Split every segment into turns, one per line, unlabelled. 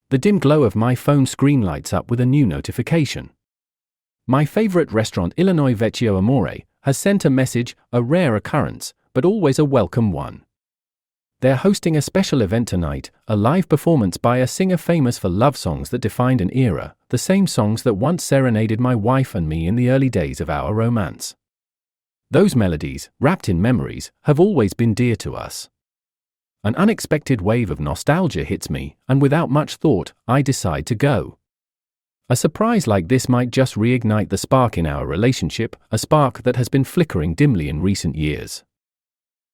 The dim glow of my phone screen lights up with a new notification. My favorite restaurant, Illinois Vecchio Amore, has sent a message, a rare occurrence, but always a welcome one. They're hosting a special event tonight, a live performance by a singer famous for love songs that defined an era, the same songs that once serenaded my wife and me in the early days of our romance. Those melodies, wrapped in memories, have always been dear to us. An unexpected wave of nostalgia hits me, and without much thought, I decide to go. A surprise like this might just reignite the spark in our relationship, a spark that has been flickering dimly in recent years.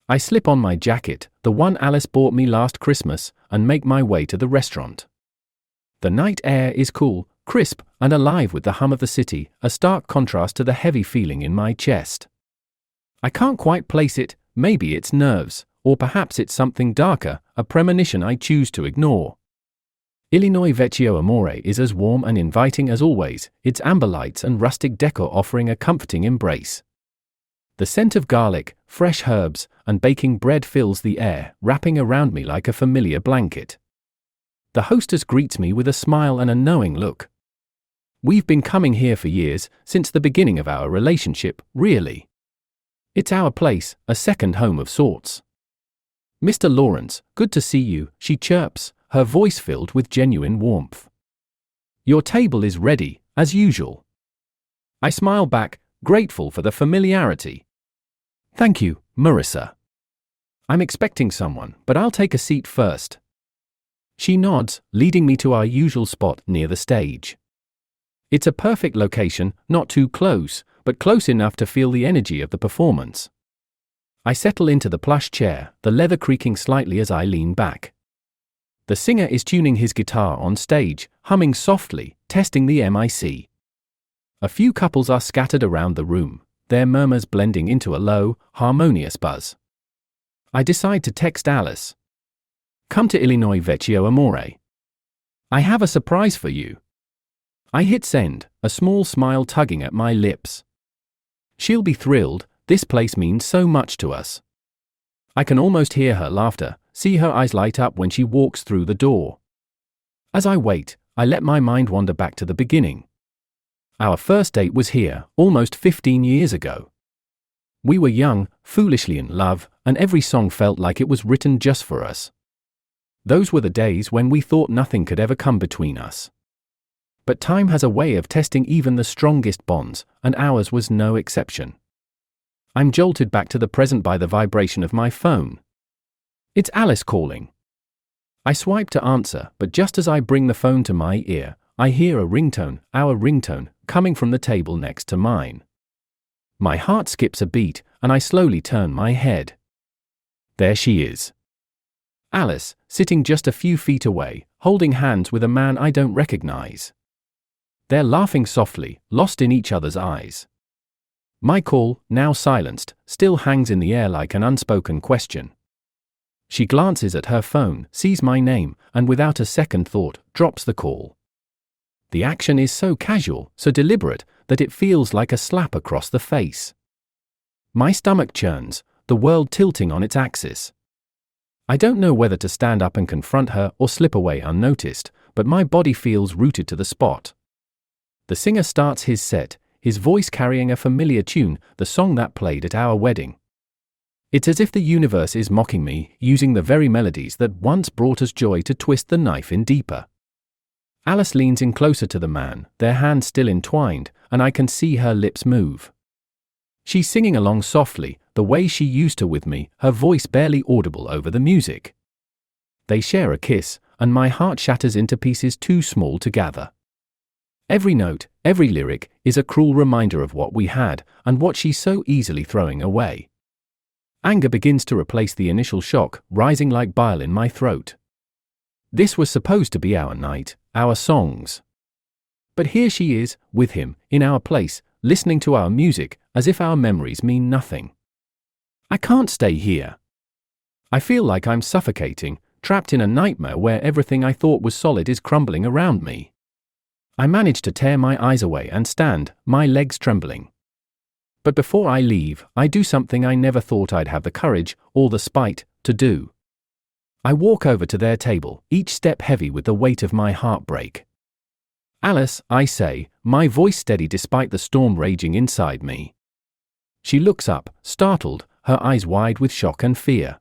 I slip on my jacket, the one Alice bought me last Christmas, and make my way to the restaurant. The night air is cool, crisp, and alive with the hum of the city, a stark contrast to the heavy feeling in my chest. I can't quite place it, maybe it's nerves, or perhaps it's something darker, a premonition I choose to ignore. Illinois Vecchio Amore is as warm and inviting as always, its amber lights and rustic decor offering a comforting embrace. The scent of garlic, fresh herbs, and baking bread fills the air, wrapping around me like a familiar blanket. The hostess greets me with a smile and a knowing look. We've been coming here for years, since the beginning of our relationship, really. It's our place, a second home of sorts. Mr. Lawrence, good to see you, she chirps, her voice filled with genuine warmth. Your table is ready, as usual. I smile back, grateful for the familiarity. Thank you, Marissa. I'm expecting someone, but I'll take a seat first. She nods, leading me to our usual spot near the stage. It's a perfect location, not too close, but close enough to feel the energy of the performance. I settle into the plush chair, the leather creaking slightly as I lean back. The singer is tuning his guitar on stage, humming softly, testing the mic. A few couples are scattered around the room, their murmurs blending into a low, harmonious buzz. I decide to text Alice. Come to Illinois Vecchio Amore. I have a surprise for you. I hit send, a small smile tugging at my lips. She'll be thrilled, this place means so much to us. I can almost hear her laughter, see her eyes light up when she walks through the door. As I wait, I let my mind wander back to the beginning. Our first date was here, almost 15 years ago. We were young, foolishly in love, and every song felt like it was written just for us. Those were the days when we thought nothing could ever come between us. But time has a way of testing even the strongest bonds, and ours was no exception. I'm jolted back to the present by the vibration of my phone. It's Alice calling. I swipe to answer, but just as I bring the phone to my ear, I hear a ringtone, our ringtone, coming from the table next to mine. My heart skips a beat, and I slowly turn my head. There she is. Alice, sitting just a few feet away, holding hands with a man I don't recognize. They're laughing softly, lost in each other's eyes. My call, now silenced, still hangs in the air like an unspoken question. She glances at her phone, sees my name, and without a second thought, drops the call. The action is so casual, so deliberate, that it feels like a slap across the face. My stomach churns, the world tilting on its axis. I don't know whether to stand up and confront her or slip away unnoticed, but my body feels rooted to the spot. The singer starts his set, his voice carrying a familiar tune, the song that played at our wedding. It's as if the universe is mocking me, using the very melodies that once brought us joy to twist the knife in deeper. Alice leans in closer to the man, their hands still entwined, and I can see her lips move. She's singing along softly, the way she used to with me, her voice barely audible over the music. They share a kiss, and my heart shatters into pieces too small to gather. Every note, every lyric, is a cruel reminder of what we had, and what she's so easily throwing away. Anger begins to replace the initial shock, rising like bile in my throat. This was supposed to be our night, our songs. But here she is, with him, in our place, listening to our music, as if our memories mean nothing. I can't stay here. I feel like I'm suffocating, trapped in a nightmare where everything I thought was solid is crumbling around me. I manage to tear my eyes away and stand, my legs trembling. But before I leave, I do something I never thought I'd have the courage, or the spite, to do. I walk over to their table, each step heavy with the weight of my heartbreak. "Alice," I say, my voice steady despite the storm raging inside me. She looks up, startled, her eyes wide with shock and fear.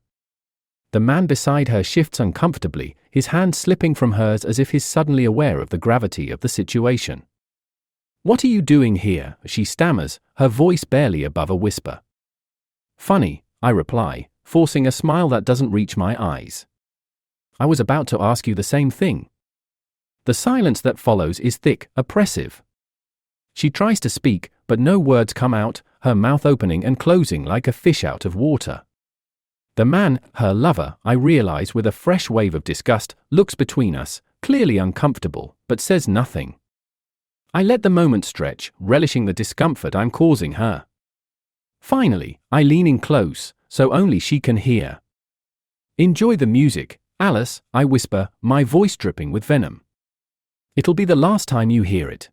The man beside her shifts uncomfortably, his hand slipping from hers as if he's suddenly aware of the gravity of the situation. "What are you doing here?" she stammers, her voice barely above a whisper. "Funny," I reply, forcing a smile that doesn't reach my eyes. "I was about to ask you the same thing." The silence that follows is thick, oppressive. She tries to speak, but no words come out, her mouth opening and closing like a fish out of water. The man, her lover, I realize with a fresh wave of disgust, looks between us, clearly uncomfortable, but says nothing. I let the moment stretch, relishing the discomfort I'm causing her. Finally, I lean in close, so only she can hear. "Enjoy the music, Alice," I whisper, my voice dripping with venom. "It'll be the last time you hear it."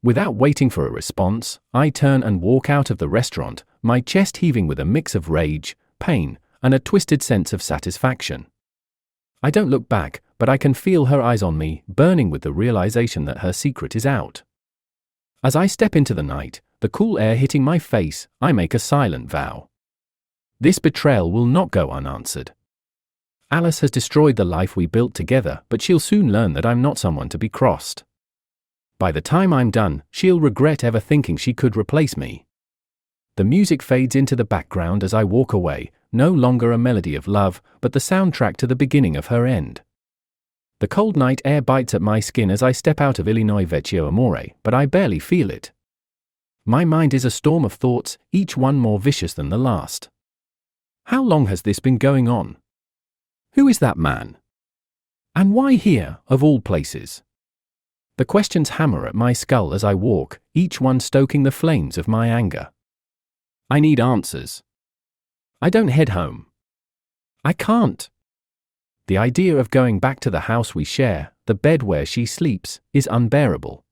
Without waiting for a response, I turn and walk out of the restaurant, my chest heaving with a mix of rage, pain, and a twisted sense of satisfaction. I don't look back, but I can feel her eyes on me, burning with the realization that her secret is out. As I step into the night, the cool air hitting my face, I make a silent vow. This betrayal will not go unanswered. Alice has destroyed the life we built together, but she'll soon learn that I'm not someone to be crossed. By the time I'm done, she'll regret ever thinking she could replace me. The music fades into the background as I walk away, no longer a melody of love, but the soundtrack to the beginning of her end. The cold night air bites at my skin as I step out of Illinois Vecchio Amore, but I barely feel it. My mind is a storm of thoughts, each one more vicious than the last. How long has this been going on? Who is that man? And why here, of all places? The questions hammer at my skull as I walk, each one stoking the flames of my anger. I need answers. I don't head home. I can't. The idea of going back to the house we share, the bed where she sleeps, is unbearable.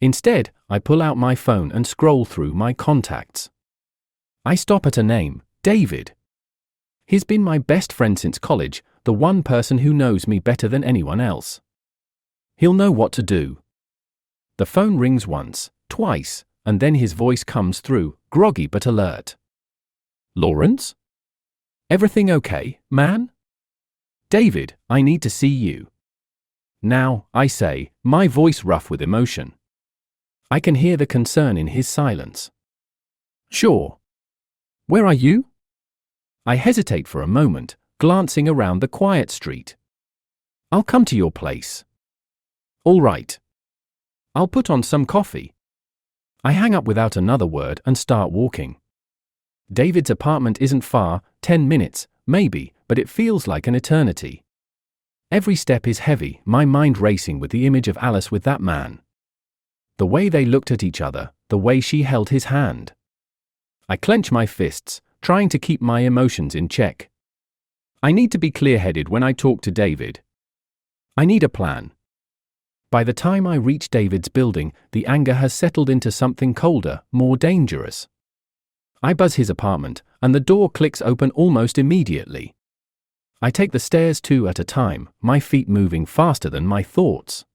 Instead, I pull out my phone and scroll through my contacts. I stop at a name, David. He's been my best friend since college, the one person who knows me better than anyone else. He'll know what to do. The phone rings once, twice, and then his voice comes through, groggy but alert. "Lawrence? Everything okay, man?" "David, I need to see you." "Now," I say, my voice rough with emotion. I can hear the concern in his silence. "Sure. Where are you?" I hesitate for a moment, glancing around the quiet street. "I'll come to your place." "All right. I'll put on some coffee." I hang up without another word and start walking. David's apartment isn't far, 10 minutes, maybe, but it feels like an eternity. Every step is heavy, my mind racing with the image of Alice with that man. The way they looked at each other, the way she held his hand. I clench my fists, trying to keep my emotions in check. I need to be clear-headed when I talk to David. I need a plan. By the time I reach David's building, the anger has settled into something colder, more dangerous. I buzz his apartment, and the door clicks open almost immediately. I take the stairs 2 at a time, my feet moving faster than my thoughts.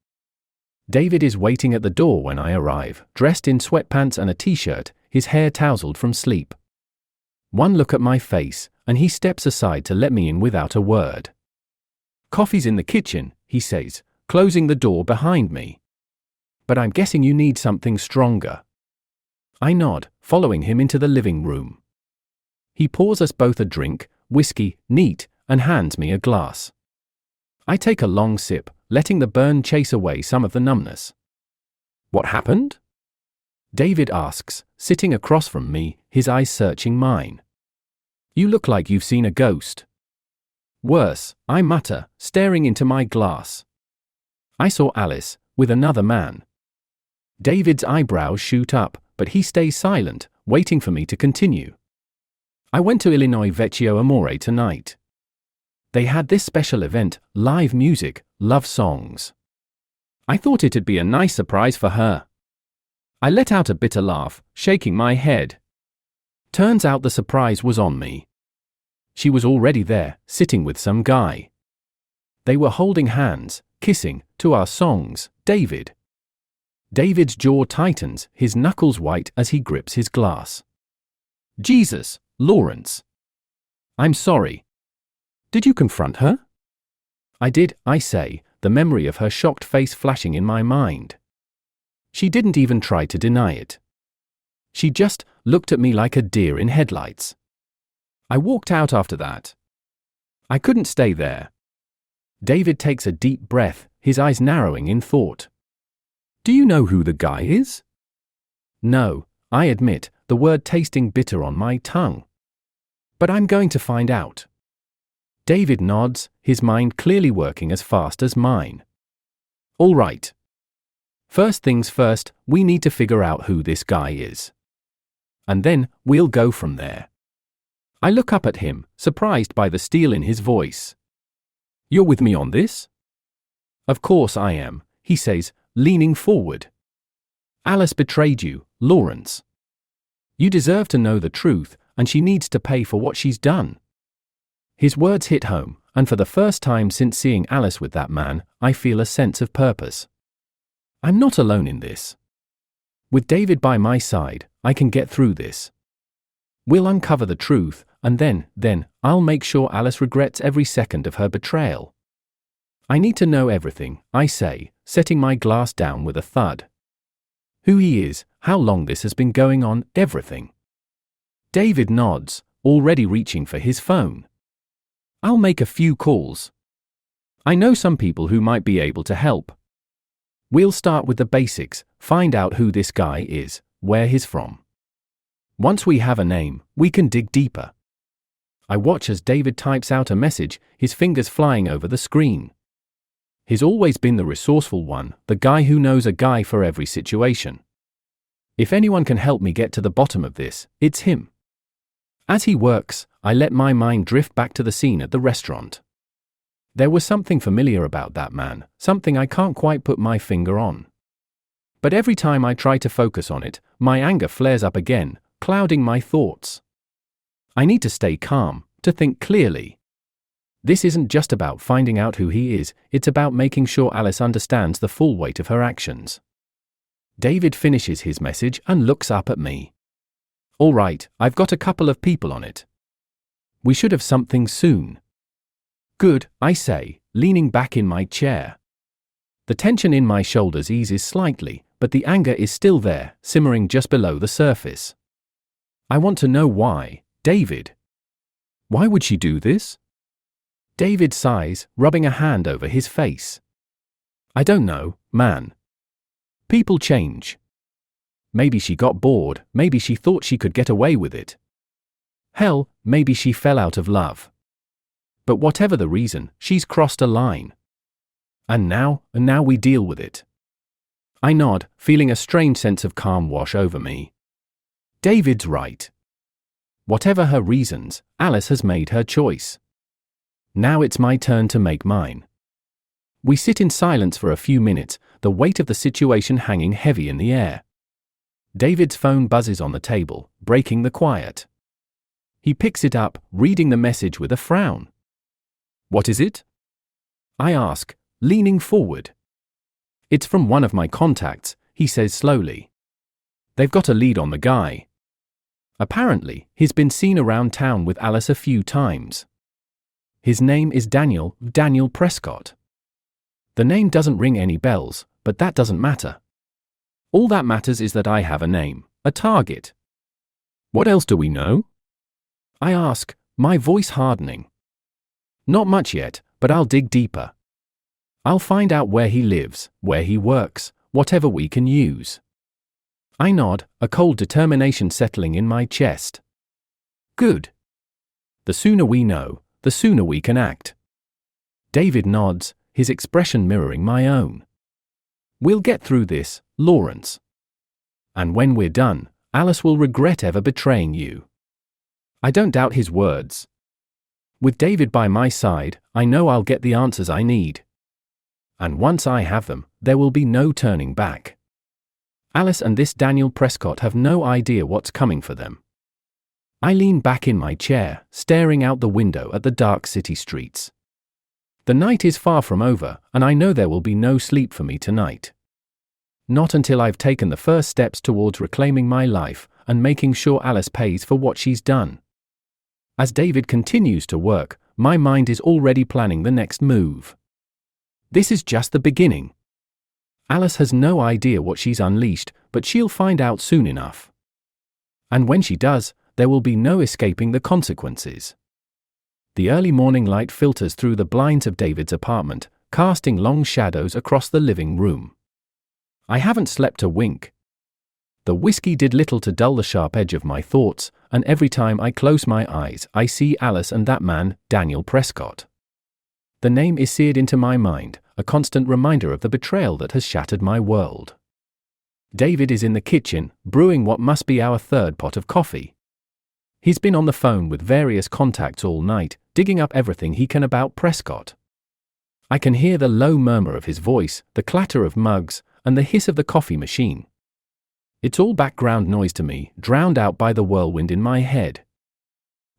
David is waiting at the door when I arrive, dressed in sweatpants and a t-shirt, his hair tousled from sleep. One look at my face, and he steps aside to let me in without a word. "Coffee's in the kitchen," he says, closing the door behind me. "But I'm guessing you need something stronger." I nod, following him into the living room. He pours us both a drink, whiskey, neat, and hands me a glass. I take a long sip, letting the burn chase away some of the numbness. "What happened?" David asks, sitting across from me, his eyes searching mine. "You look like you've seen a ghost." "Worse," I mutter, staring into my glass. "I saw Alice, with another man." David's eyebrows shoot up, but he stays silent, waiting for me to continue. "I went to Illinois Vecchio Amore tonight. They had this special event, live music, love songs. I thought it'd be a nice surprise for her." I let out a bitter laugh, shaking my head. Turns out the surprise was on me. She was already there, sitting with some guy. They were holding hands, kissing, to our songs, David. David's jaw tightens, his knuckles white as he grips his glass. Jesus, Lawrence. I'm sorry. Did you confront her? I did, I say, the memory of her shocked face flashing in my mind. She didn't even try to deny it. She just looked at me like a deer in headlights. I walked out after that. I couldn't stay there. David takes a deep breath, his eyes narrowing in thought. Do you know who the guy is? No, I admit, the word tasting bitter on my tongue. But I'm going to find out. David nods, his mind clearly working as fast as mine. All right. First things first, we need to figure out who this guy is. And then, we'll go from there. I look up at him, surprised by the steel in his voice. You're with me on this? Of course I am, he says, leaning forward. Alice betrayed you, Lawrence. You deserve to know the truth, and she needs to pay for what she's done. His words hit home, and for the first time since seeing Alice with that man, I feel a sense of purpose. I'm not alone in this. With David by my side, I can get through this. We'll uncover the truth, and then, I'll make sure Alice regrets every second of her betrayal. I need to know everything, I say, setting my glass down with a thud. Who he is, how long this has been going on, everything. David nods, already reaching for his phone. I'll make a few calls. I know some people who might be able to help. We'll start with the basics, find out who this guy is, where he's from. Once we have a name, we can dig deeper. I watch as David types out a message, his fingers flying over the screen. He's always been the resourceful one, the guy who knows a guy for every situation. If anyone can help me get to the bottom of this, it's him. As he works, I let my mind drift back to the scene at the restaurant. There was something familiar about that man, something I can't quite put my finger on. But every time I try to focus on it, my anger flares up again, clouding my thoughts. I need to stay calm, to think clearly. This isn't just about finding out who he is, it's about making sure Alice understands the full weight of her actions. David finishes his message and looks up at me. All right, I've got a couple of people on it. We should have something soon. Good, I say, leaning back in my chair. The tension in my shoulders eases slightly, but the anger is still there, simmering just below the surface. I want to know why, David. Why would she do this? David sighs, rubbing a hand over his face. I don't know, man. People change. Maybe she got bored, maybe she thought she could get away with it. Hell, maybe she fell out of love. But whatever the reason, she's crossed a line. And now we deal with it. I nod, feeling a strange sense of calm wash over me. David's right. Whatever her reasons, Alice has made her choice. Now it's my turn to make mine. We sit in silence for a few minutes, the weight of the situation hanging heavy in the air. David's phone buzzes on the table, breaking the quiet. He picks it up, reading the message with a frown. What is it? I ask, leaning forward. It's from one of my contacts, he says slowly. They've got a lead on the guy. Apparently, he's been seen around town with Alice a few times. His name is Daniel Prescott. The name doesn't ring any bells, but that doesn't matter. All that matters is that I have a name, a target. What else do we know? I ask, my voice hardening. Not much yet, but I'll dig deeper. I'll find out where he lives, where he works, whatever we can use. I nod, a cold determination settling in my chest. Good. The sooner we know, the sooner we can act. David nods, his expression mirroring my own. We'll get through this, Lawrence. And when we're done, Alice will regret ever betraying you. I don't doubt his words. With David by my side, I know I'll get the answers I need. And once I have them, there will be no turning back. Alice and this Daniel Prescott have no idea what's coming for them. I lean back in my chair, staring out the window at the dark city streets. The night is far from over, and I know there will be no sleep for me tonight. Not until I've taken the first steps towards reclaiming my life and making sure Alice pays for what she's done. As David continues to work, my mind is already planning the next move. This is just the beginning. Alice has no idea what she's unleashed, but she'll find out soon enough. And when she does, there will be no escaping the consequences. The early morning light filters through the blinds of David's apartment, casting long shadows across the living room. I haven't slept a wink. The whiskey did little to dull the sharp edge of my thoughts, and every time I close my eyes, I see Alice and that man, Daniel Prescott. The name is seared into my mind, a constant reminder of the betrayal that has shattered my world. David is in the kitchen, brewing what must be our third pot of coffee. He's been on the phone with various contacts all night, digging up everything he can about Prescott. I can hear the low murmur of his voice, the clatter of mugs, and the hiss of the coffee machine. It's all background noise to me, drowned out by the whirlwind in my head.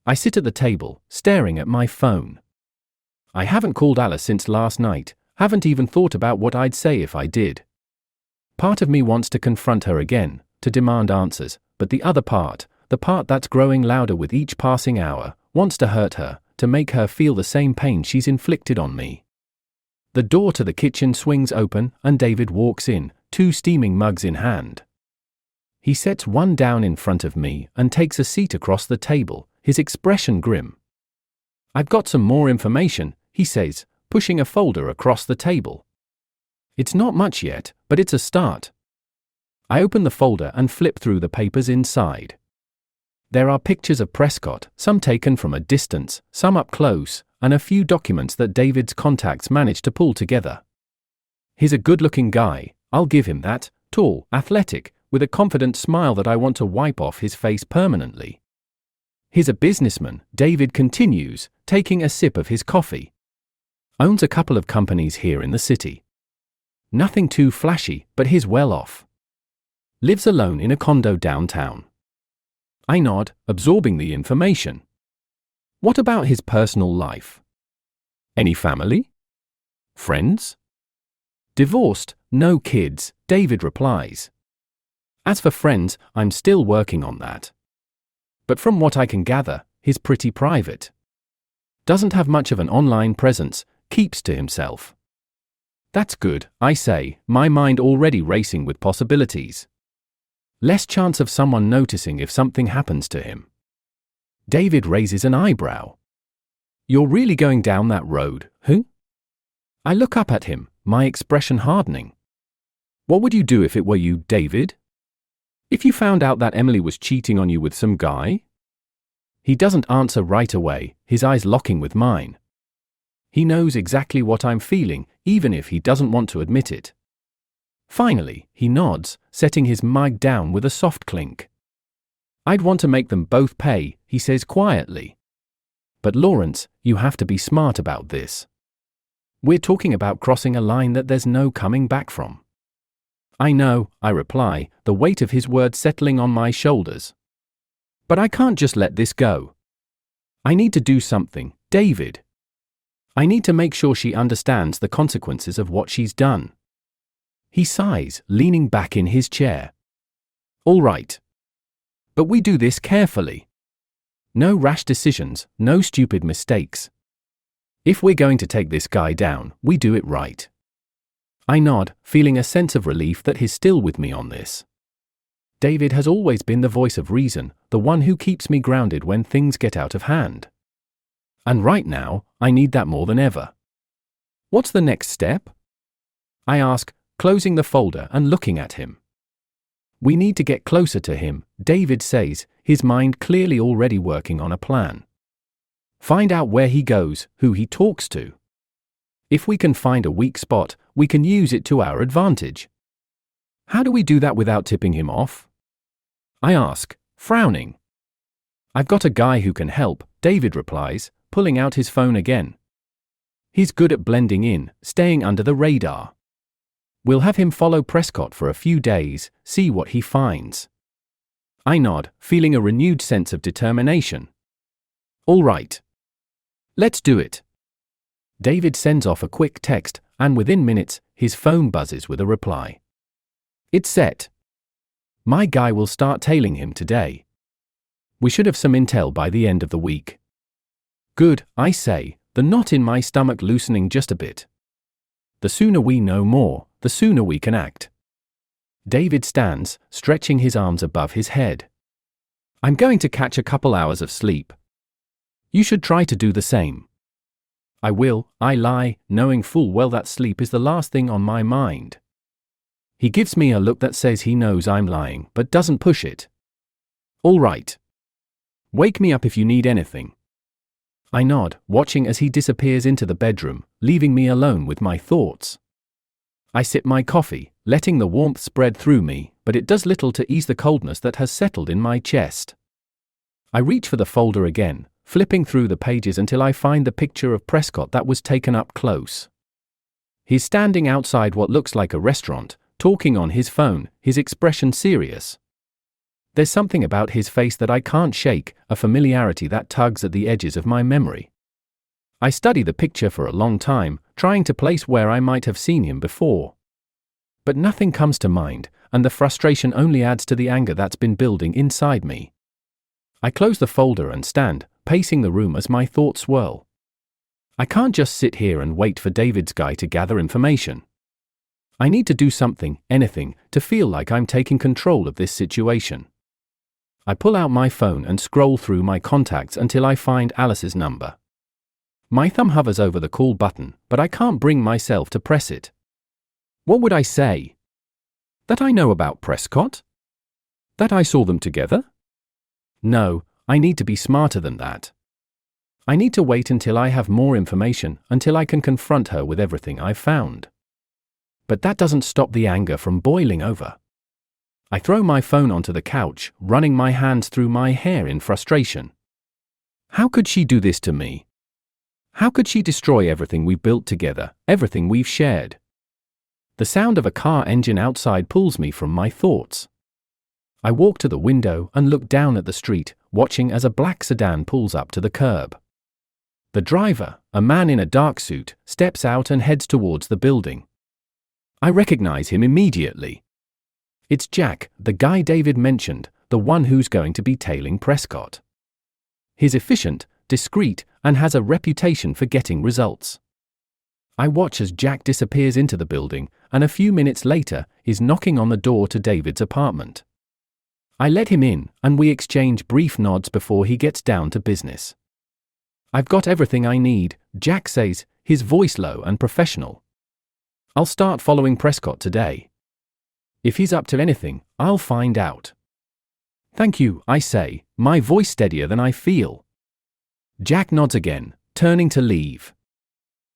I sit at the table, staring at my phone. I haven't called Alice since last night, haven't even thought about what I'd say if I did. Part of me wants to confront her again, to demand answers, but the other part, the part that's growing louder with each passing hour, wants to hurt her, to make her feel the same pain she's inflicted on me. The door to the kitchen swings open, and David walks in, 2 steaming mugs in hand. He sets one down in front of me and takes a seat across the table, his expression grim. "I've got some more information," he says, pushing a folder across the table. It's not much yet, but it's a start. I open the folder and flip through the papers inside. There are pictures of Prescott, some taken from a distance, some up close, and a few documents that David's contacts managed to pull together. He's a good-looking guy, I'll give him that, tall, athletic, with a confident smile that I want to wipe off his face permanently. He's a businessman, David continues, taking a sip of his coffee. Owns a couple of companies here in the city. Nothing too flashy, but he's well off. Lives alone in a condo downtown. I nod, absorbing the information. What about his personal life? Any family? Friends? Divorced, no kids, David replies. As for friends, I'm still working on that. But from what I can gather, he's pretty private. Doesn't have much of an online presence, keeps to himself. That's good, I say, my mind already racing with possibilities. Less chance of someone noticing if something happens to him. David raises an eyebrow. You're really going down that road, huh? I look up at him, my expression hardening. What would you do if it were you, David? If you found out that Emily was cheating on you with some guy? He doesn't answer right away, his eyes locking with mine. He knows exactly what I'm feeling, even if he doesn't want to admit it. Finally, he nods, setting his mug down with a soft clink. I'd want to make them both pay, he says quietly. But Lawrence, you have to be smart about this. We're talking about crossing a line that there's no coming back from. I know, I reply, the weight of his words settling on my shoulders. But I can't just let this go. I need to do something, David. I need to make sure she understands the consequences of what she's done. He sighs, leaning back in his chair. All right. But we do this carefully. No rash decisions, no stupid mistakes. If we're going to take this guy down, we do it right. I nod, feeling a sense of relief that he's still with me on this. David has always been the voice of reason, the one who keeps me grounded when things get out of hand. And right now, I need that more than ever. What's the next step? I ask, closing the folder and looking at him. We need to get closer to him, David says, his mind clearly already working on a plan. Find out where he goes, who he talks to. If we can find a weak spot, we can use it to our advantage. How do we do that without tipping him off? I ask, frowning. I've got a guy who can help, David replies, pulling out his phone again. He's good at blending in, staying under the radar. We'll have him follow Prescott for a few days, see what he finds. I nod, feeling a renewed sense of determination. All right. Let's do it. David sends off a quick text, and within minutes, his phone buzzes with a reply. It's set. My guy will start tailing him today. We should have some intel by the end of the week. Good, I say, the knot in my stomach loosening just a bit. The sooner we know more, the sooner we can act. David stands, stretching his arms above his head. I'm going to catch a couple hours of sleep. You should try to do the same. I will, I lie, knowing full well that sleep is the last thing on my mind. He gives me a look that says he knows I'm lying, but doesn't push it. All right. Wake me up if you need anything. I nod, watching as he disappears into the bedroom, leaving me alone with my thoughts. I sip my coffee, letting the warmth spread through me, but it does little to ease the coldness that has settled in my chest. I reach for the folder again, flipping through the pages until I find the picture of Prescott that was taken up close. He's standing outside what looks like a restaurant, talking on his phone, his expression serious. There's something about his face that I can't shake, a familiarity that tugs at the edges of my memory. I study the picture for a long time, trying to place where I might have seen him before. But nothing comes to mind, and the frustration only adds to the anger that's been building inside me. I close the folder and stand, pacing the room as my thoughts swirl. I can't just sit here and wait for David's guy to gather information. I need to do something, anything, to feel like I'm taking control of this situation. I pull out my phone and scroll through my contacts until I find Alice's number. My thumb hovers over the call button, but I can't bring myself to press it. What would I say? That I know about Prescott? That I saw them together? No, I need to be smarter than that. I need to wait until I have more information, until I can confront her with everything I've found. But that doesn't stop the anger from boiling over. I throw my phone onto the couch, running my hands through my hair in frustration. How could she do this to me? How could she destroy everything we built together, everything we've shared? The sound of a car engine outside pulls me from my thoughts. I walk to the window and look down at the street, watching as a black sedan pulls up to the curb. The driver, a man in a dark suit, steps out and heads towards the building. I recognize him immediately. It's Jack, the guy David mentioned, the one who's going to be tailing Prescott. He's efficient, discreet, and has a reputation for getting results. I watch as Jack disappears into the building, and a few minutes later, is knocking on the door to David's apartment. I let him in, and we exchange brief nods before he gets down to business. I've got everything I need, Jack says, his voice low and professional. I'll start following Prescott today. If he's up to anything, I'll find out. Thank you, I say, my voice steadier than I feel. Jack nods again, turning to leave.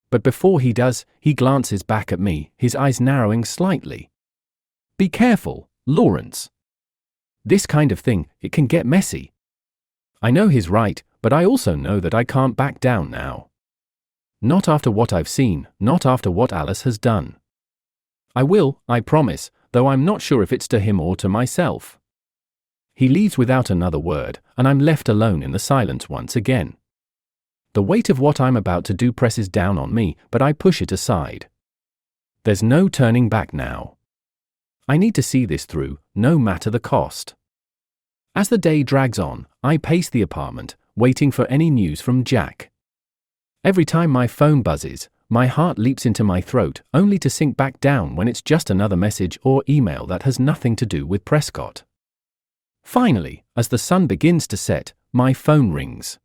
But before he does, he glances back at me, his eyes narrowing slightly. Be careful, Lawrence. This kind of thing, it can get messy. I know he's right, but I also know that I can't back down now. Not after what I've seen, not after what Alice has done. I will, I promise, though I'm not sure if it's to him or to myself. He leaves without another word, and I'm left alone in the silence once again. The weight of what I'm about to do presses down on me, but I push it aside. There's no turning back now. I need to see this through, no matter the cost. As the day drags on, I pace the apartment, waiting for any news from Jack. Every time my phone buzzes, my heart leaps into my throat, only to sink back down when it's just another message or email that has nothing to do with Prescott. Finally, as the sun begins to set, my phone rings.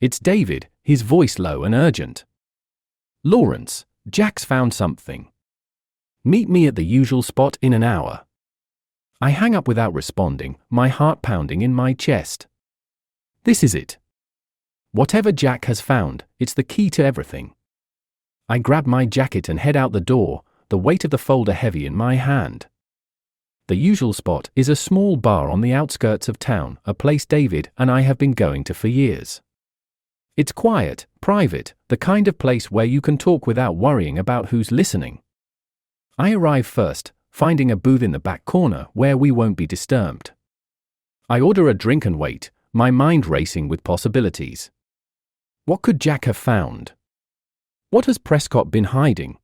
It's David, his voice low and urgent. Lawrence, Jack's found something. Meet me at the usual spot in an hour. I hang up without responding, my heart pounding in my chest. This is it. Whatever Jack has found, it's the key to everything. I grab my jacket and head out the door, the weight of the folder heavy in my hand. The usual spot is a small bar on the outskirts of town, a place David and I have been going to for years. It's quiet, private, the kind of place where you can talk without worrying about who's listening. I arrive first, finding a booth in the back corner where we won't be disturbed. I order a drink and wait, my mind racing with possibilities. What could Jack have found? What has Prescott been hiding?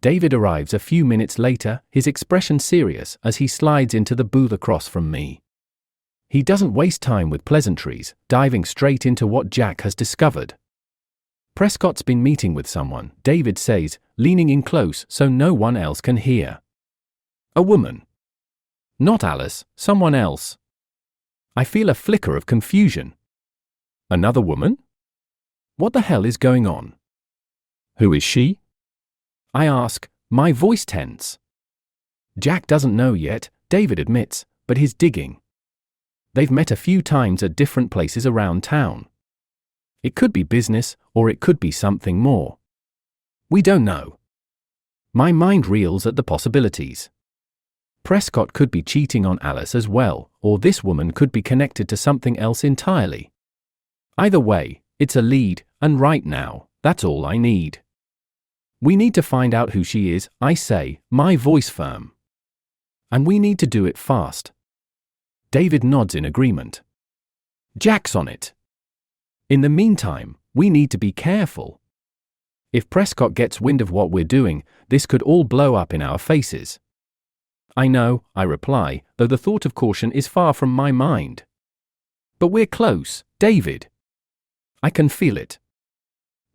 David arrives a few minutes later, his expression serious as he slides into the booth across from me. He doesn't waste time with pleasantries, diving straight into what Jack has discovered. Prescott's been meeting with someone, David says, leaning in close so no one else can hear. A woman. Not Alice, someone else. I feel a flicker of confusion. Another woman? What the hell is going on? Who is she? I ask, my voice tense. Jack doesn't know yet, David admits, but he's digging. They've met a few times at different places around town. It could be business, or it could be something more. We don't know. My mind reels at the possibilities. Prescott could be cheating on Alice as well, or this woman could be connected to something else entirely. Either way, it's a lead, and right now, that's all I need. We need to find out who she is, I say, my voice firm. And we need to do it fast. David nods in agreement. Jack's on it. In the meantime, we need to be careful. If Prescott gets wind of what we're doing, this could all blow up in our faces. I know, I reply, though the thought of caution is far from my mind. But we're close, David. I can feel it.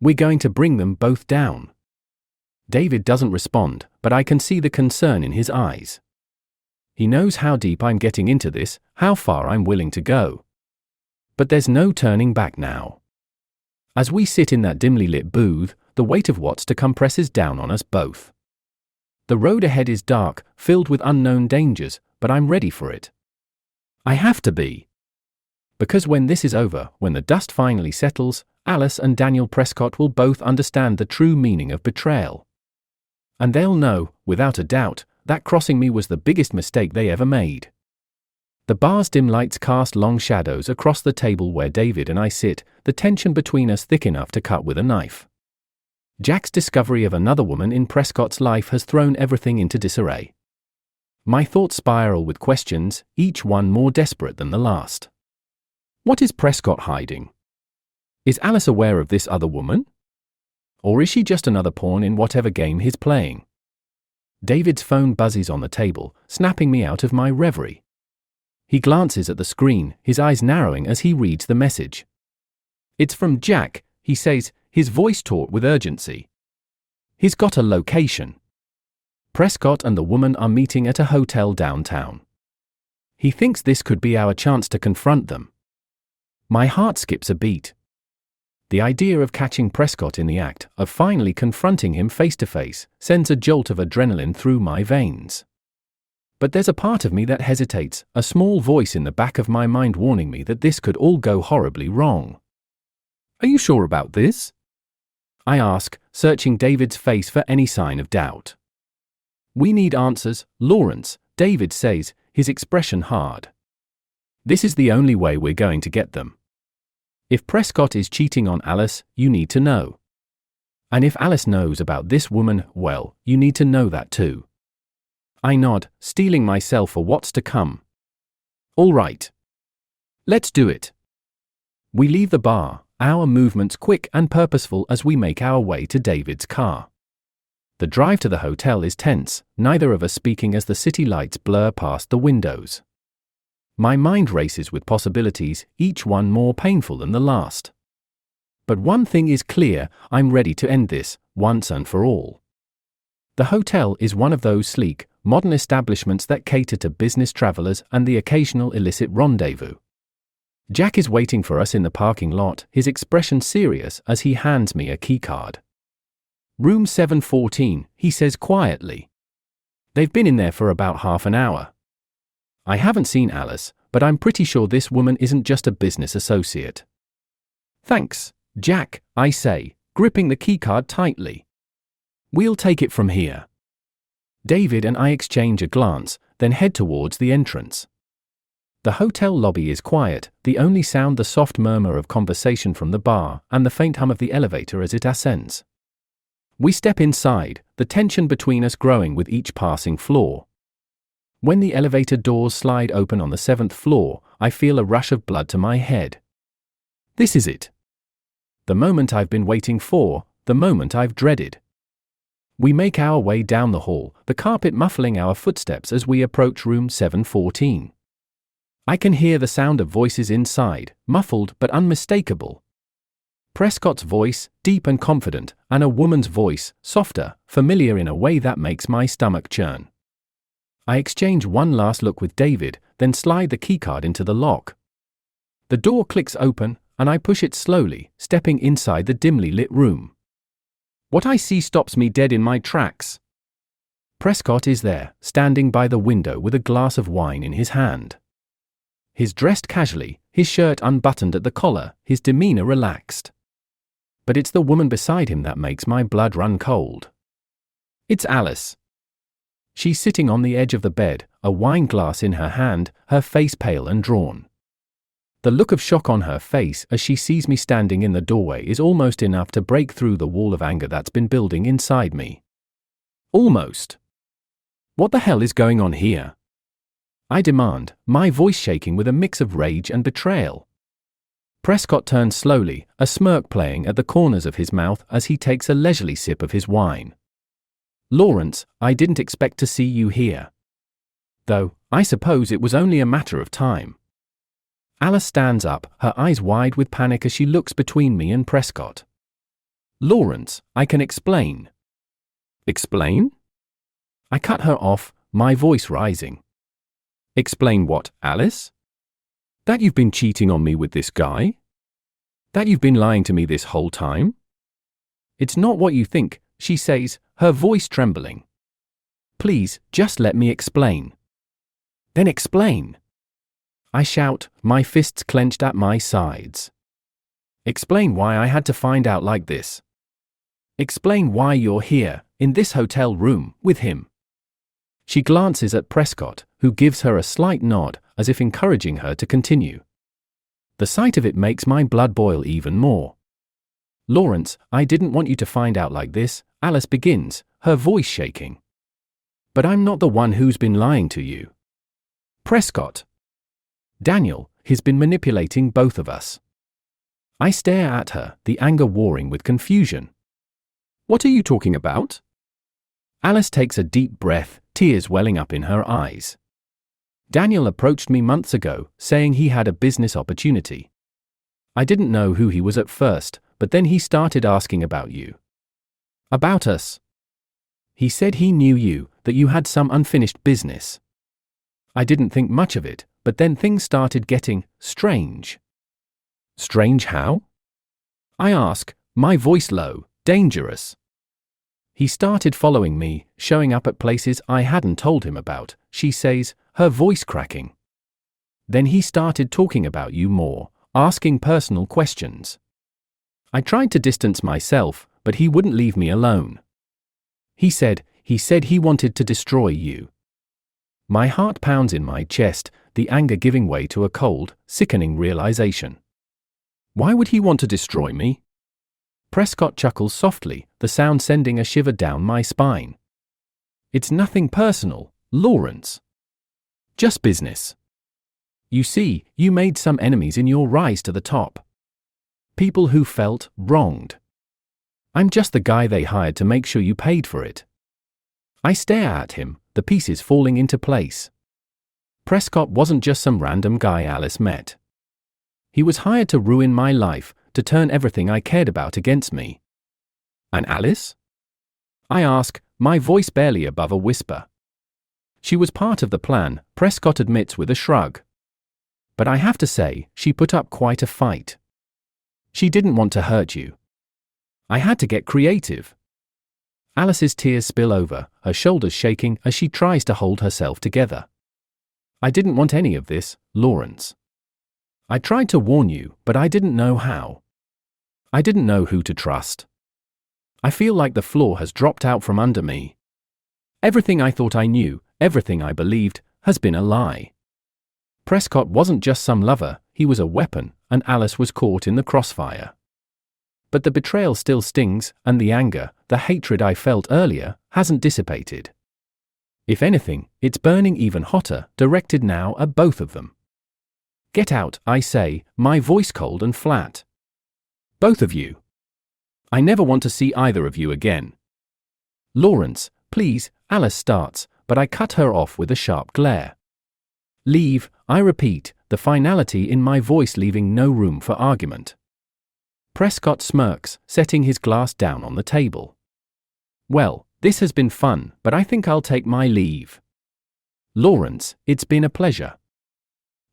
We're going to bring them both down. David doesn't respond, but I can see the concern in his eyes. He knows how deep I'm getting into this, how far I'm willing to go. But there's no turning back now. As we sit in that dimly lit booth, the weight of what's to come presses down on us both. The road ahead is dark, filled with unknown dangers, but I'm ready for it. I have to be. Because when this is over, when the dust finally settles, Alice and Daniel Prescott will both understand the true meaning of betrayal. And they'll know, without a doubt, that crossing me was the biggest mistake they ever made. The bar's dim lights cast long shadows across the table where David and I sit, the tension between us thick enough to cut with a knife. Jack's discovery of another woman in Prescott's life has thrown everything into disarray. My thoughts spiral with questions, each one more desperate than the last. What is Prescott hiding? Is Alice aware of this other woman? Or is she just another pawn in whatever game he's playing? David's phone buzzes on the table, snapping me out of my reverie. He glances at the screen, his eyes narrowing as he reads the message. It's from Jack, he says, his voice taut with urgency. He's got a location. Prescott and the woman are meeting at a hotel downtown. He thinks this could be our chance to confront them. My heart skips a beat. The idea of catching Prescott in the act, of finally confronting him face to face, sends a jolt of adrenaline through my veins. But there's a part of me that hesitates, a small voice in the back of my mind warning me that this could all go horribly wrong. Are you sure about this? I ask, searching David's face for any sign of doubt. We need answers, Lawrence, David says, his expression hard. This is the only way we're going to get them. If Prescott is cheating on Alice, you need to know. And if Alice knows about this woman, well, you need to know that too. I nod, steeling myself for what's to come. All right. Let's do it. We leave the bar, our movements quick and purposeful as we make our way to David's car. The drive to the hotel is tense, neither of us speaking as the city lights blur past the windows. My mind races with possibilities, each one more painful than the last. But one thing is clear, I'm ready to end this, once and for all. The hotel is one of those sleek, modern establishments that cater to business travelers and the occasional illicit rendezvous. Jack is waiting for us in the parking lot, his expression serious as he hands me a keycard. Room 714, he says quietly. They've been in there for about half an hour. I haven't seen Alice, but I'm pretty sure this woman isn't just a business associate. Thanks, Jack, I say, gripping the keycard tightly. We'll take it from here. David and I exchange a glance, then head towards the entrance. The hotel lobby is quiet, the only sound the soft murmur of conversation from the bar and the faint hum of the elevator as it ascends. We step inside, the tension between us growing with each passing floor. When the elevator doors slide open on the 7th floor, I feel a rush of blood to my head. This is it. The moment I've been waiting for, the moment I've dreaded. We make our way down the hall, the carpet muffling our footsteps as we approach room 714. I can hear the sound of voices inside, muffled but unmistakable. Prescott's voice, deep and confident, and a woman's voice, softer, familiar in a way that makes my stomach churn. I exchange one last look with David, then slide the keycard into the lock. The door clicks open, and I push it slowly, stepping inside the dimly lit room. What I see stops me dead in my tracks. Prescott is there, standing by the window with a glass of wine in his hand. He's dressed casually, his shirt unbuttoned at the collar, his demeanor relaxed. But it's the woman beside him that makes my blood run cold. It's Alice. She's sitting on the edge of the bed, a wine glass in her hand, her face pale and drawn. The look of shock on her face as she sees me standing in the doorway is almost enough to break through the wall of anger that's been building inside me. Almost. What the hell is going on here? I demand, my voice shaking with a mix of rage and betrayal. Prescott turns slowly, a smirk playing at the corners of his mouth as he takes a leisurely sip of his wine. Lawrence, I didn't expect to see you here. Though, I suppose it was only a matter of time. Alice stands up, her eyes wide with panic as she looks between me and Prescott. Lawrence, I can explain. Explain? I cut her off, my voice rising. Explain what, Alice? That you've been cheating on me with this guy? That you've been lying to me this whole time? It's not what you think, she says, her voice trembling. Please, just let me explain. Then explain. I shout, my fists clenched at my sides. Explain why I had to find out like this. Explain why you're here, in this hotel room, with him. She glances at Prescott, who gives her a slight nod, as if encouraging her to continue. The sight of it makes my blood boil even more. Lawrence, I didn't want you to find out like this, Alice begins, her voice shaking. But I'm not the one who's been lying to you. Prescott. Daniel, he's been manipulating both of us. I stare at her, the anger warring with confusion. What are you talking about? Alice takes a deep breath, tears welling up in her eyes. Daniel approached me months ago, saying he had a business opportunity. I didn't know who he was at first, but then he started asking about you. About us. He said he knew you, that you had some unfinished business. I didn't think much of it, but then things started getting strange. Strange how? I ask, my voice low, dangerous. He started following me, showing up at places I hadn't told him about, she says, her voice cracking. Then he started talking about you more, asking personal questions. I tried to distance myself, but he wouldn't leave me alone. He said he wanted to destroy you. My heart pounds in my chest, the anger giving way to a cold, sickening realization. Why would he want to destroy me? Prescott chuckles softly, the sound sending a shiver down my spine. It's nothing personal, Lawrence. Just business. You see, you made some enemies in your rise to the top. People who felt wronged. I'm just the guy they hired to make sure you paid for it. I stare at him, the pieces falling into place. Prescott wasn't just some random guy Alice met. He was hired to ruin my life, to turn everything I cared about against me. And Alice? I ask, my voice barely above a whisper. She was part of the plan, Prescott admits with a shrug. But I have to say, she put up quite a fight. She didn't want to hurt you. I had to get creative. Alice's tears spill over, her shoulders shaking as she tries to hold herself together. I didn't want any of this, Lawrence. I tried to warn you, but I didn't know how. I didn't know who to trust. I feel like the floor has dropped out from under me. Everything I thought I knew, everything I believed, has been a lie. Prescott wasn't just some lover, he was a weapon, and Alice was caught in the crossfire. But the betrayal still stings, and the anger, the hatred I felt earlier, hasn't dissipated. If anything, it's burning even hotter, directed now at both of them. Get out, I say, my voice cold and flat. Both of you. I never want to see either of you again. Lawrence, please, Alice starts, but I cut her off with a sharp glare. Leave, I repeat, the finality in my voice leaving no room for argument. Prescott smirks, setting his glass down on the table. Well, this has been fun, but I think I'll take my leave. Lawrence, it's been a pleasure.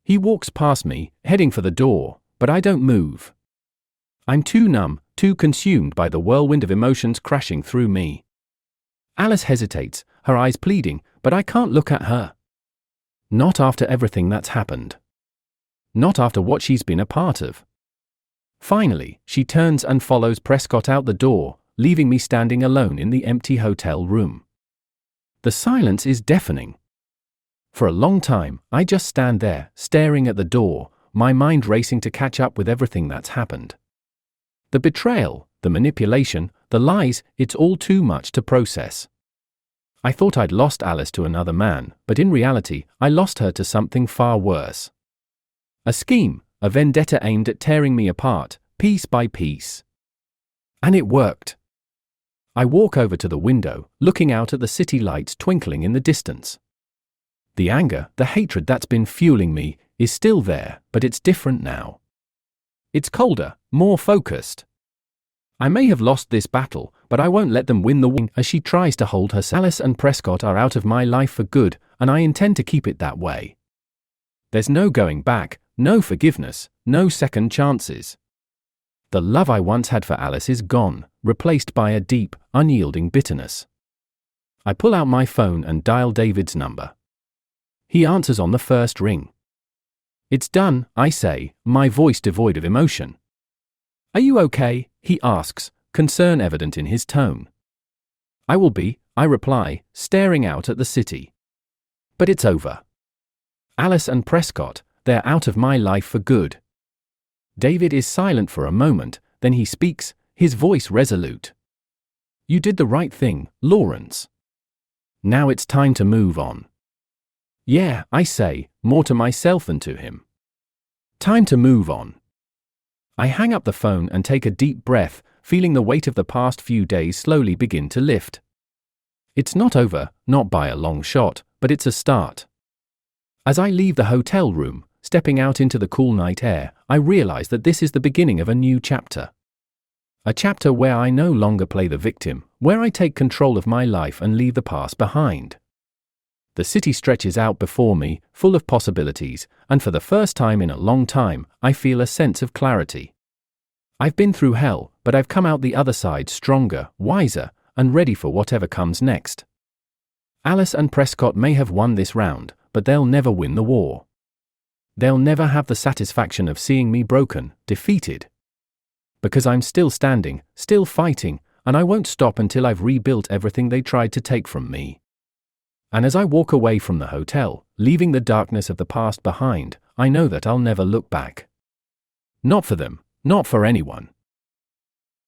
He walks past me, heading for the door, but I don't move. I'm too numb, too consumed by the whirlwind of emotions crashing through me. Alice hesitates, her eyes pleading, but I can't look at her. Not after everything that's happened. Not after what she's been a part of. Finally, she turns and follows Prescott out the door, leaving me standing alone in the empty hotel room. The silence is deafening. For a long time, I just stand there, staring at the door, my mind racing to catch up with everything that's happened. The betrayal, the manipulation, the lies, it's all too much to process. I thought I'd lost Alice to another man, but in reality, I lost her to something far worse. A scheme, a vendetta aimed at tearing me apart, piece by piece. And it worked. I walk over to the window, looking out at the city lights twinkling in the distance. The anger, the hatred that's been fueling me, is still there, but it's different now. It's colder, more focused. I may have lost this battle, but I won't let them win the war as she tries to hold her. Alice and Prescott are out of my life for good, and I intend to keep it that way. There's no going back, no forgiveness, no second chances. The love I once had for Alice is gone, replaced by a deep, unyielding bitterness. I pull out my phone and dial David's number. He answers on the first ring. It's done, I say, my voice devoid of emotion. Are you okay? He asks, concern evident in his tone. I will be, I reply, staring out at the city. But it's over. Alice and Prescott, they're out of my life for good. David is silent for a moment, then he speaks, his voice resolute. You did the right thing, Lawrence. Now it's time to move on. Yeah, I say, more to myself than to him. Time to move on. I hang up the phone and take a deep breath, feeling the weight of the past few days slowly begin to lift. It's not over, not by a long shot, but it's a start. As I leave the hotel room, stepping out into the cool night air, I realize that this is the beginning of a new chapter. A chapter where I no longer play the victim, where I take control of my life and leave the past behind. The city stretches out before me, full of possibilities, and for the first time in a long time, I feel a sense of clarity. I've been through hell, but I've come out the other side stronger, wiser, and ready for whatever comes next. Alice and Prescott may have won this round, but they'll never win the war. They'll never have the satisfaction of seeing me broken, defeated. Because I'm still standing, still fighting, and I won't stop until I've rebuilt everything they tried to take from me. And as I walk away from the hotel, leaving the darkness of the past behind, I know that I'll never look back. Not for them, not for anyone.